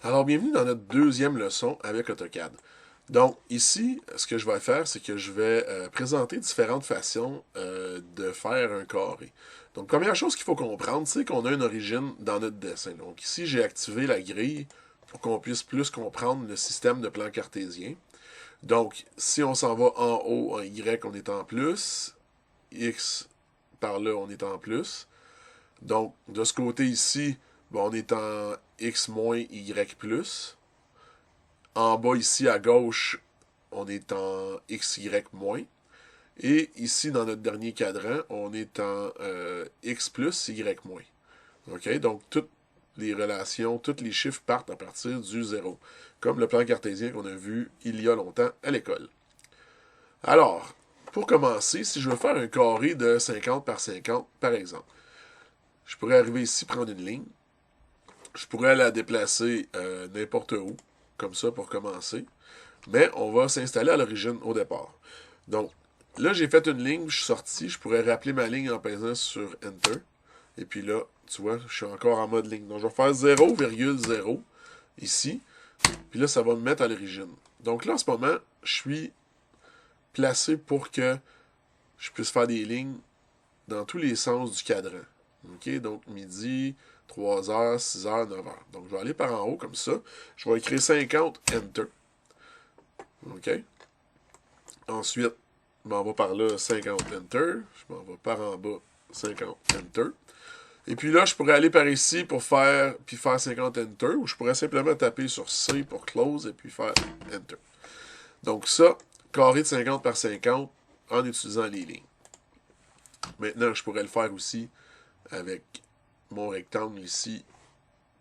Alors, bienvenue dans notre deuxième leçon avec AutoCAD. Donc, ici, ce que je vais faire, c'est que je vais présenter différentes façons de faire un carré. Donc, première chose qu'il faut comprendre, c'est qu'on a une origine dans notre dessin. Donc, ici, j'ai activé la grille pour qu'on puisse plus comprendre le système de plan cartésien. Donc, si on s'en va en haut, en Y, on est en plus. X, par là, on est en plus. Donc, de ce côté ici, bon, on est en X moins Y plus. En bas ici à gauche, on est en XY moins. Et ici, dans notre dernier cadran, on est en X plus Y moins. OK? Donc, toutes les relations, tous les chiffres partent à partir du zéro. Comme le plan cartésien qu'on a vu il y a longtemps à l'école. Alors, pour commencer, si je veux faire un carré de 50 par 50, par exemple, je pourrais arriver ici, prendre une ligne. Je pourrais la déplacer n'importe où, comme ça, pour commencer. Mais on va s'installer à l'origine au départ. Donc, là, j'ai fait une ligne, je suis sorti. Je pourrais rappeler ma ligne en pesant sur Enter. Et puis là, tu vois, je suis encore en mode ligne. Donc, je vais faire 0,0 ici. Puis là, ça va me mettre à l'origine. Donc là, en ce moment, je suis placé pour que je puisse faire des lignes dans tous les sens du cadran. OK? Donc, midi, 3h, 6h, 9h. Donc, je vais aller par en haut comme ça. Je vais écrire 50, Enter. OK? Ensuite, je m'en vais par là, 50, Enter. Je m'en vais par en bas, 50, Enter. Et puis là, je pourrais aller par ici pour faire 50 Enter, ou je pourrais simplement taper sur C pour Close et puis faire Enter. Donc ça, carré de 50 par 50 en utilisant les lignes. Maintenant, je pourrais le faire aussi avec mon rectangle ici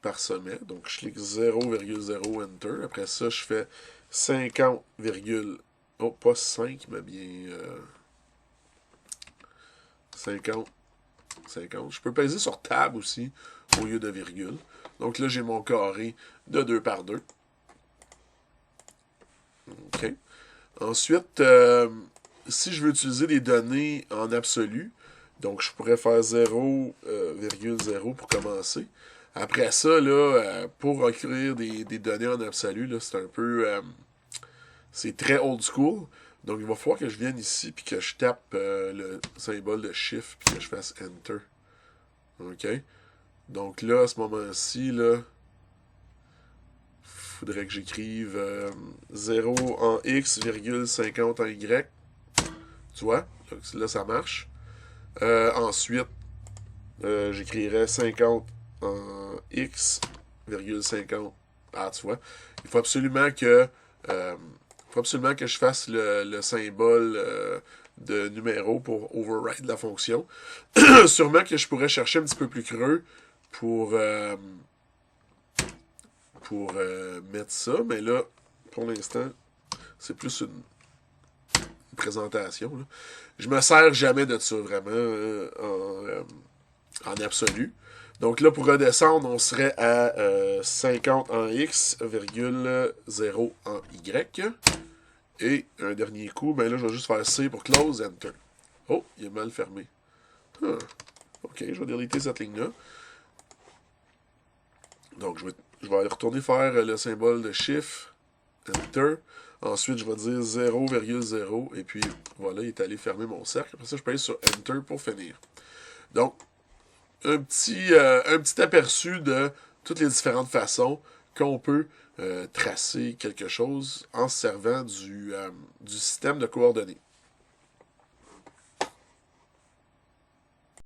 par sommet. Donc, je clique 0,0 Enter. Après ça, je fais 50, oh, pas 5, mais bien 50, 50. Je peux peser sur Tab aussi au lieu de virgule. Donc là, j'ai mon carré de 2 par 2. OK. Ensuite, si je veux utiliser des données en absolu, donc je pourrais faire 0,0 pour commencer. Après ça, là, pour écrire des données en absolu, là, c'est un peu... c'est très old school. Donc, il va falloir que je vienne ici puis que je tape le symbole de Shift puis que je fasse Enter. OK? Donc là, à ce moment-ci, là, faudrait que j'écrive 0 en X, 50 en Y. Tu vois? Donc, là, ça marche. Ensuite, j'écrirais 50 en X, 50. Ah, tu vois? Il faut absolument que je fasse le symbole de numéro pour override la fonction. Sûrement que je pourrais chercher un petit peu plus creux pour mettre ça, mais là, pour l'instant, c'est plus une présentation. Là. Je me sers jamais de ça, vraiment, en absolu. Donc là, pour redescendre, on serait à 50 en X, 0 en Y. Et un dernier coup, ben là, je vais juste faire C pour close, Enter. Oh, il est mal fermé. Ah, OK, je vais déliter cette ligne-là. Donc, je vais aller retourner faire le symbole de Shift, Enter. Ensuite, je vais dire 0,0. Et puis, voilà, il est allé fermer mon cercle. Après ça, je pèse sur Enter pour finir. Donc, un petit aperçu de toutes les différentes façons qu'on peut tracer quelque chose en se servant du système de coordonnées.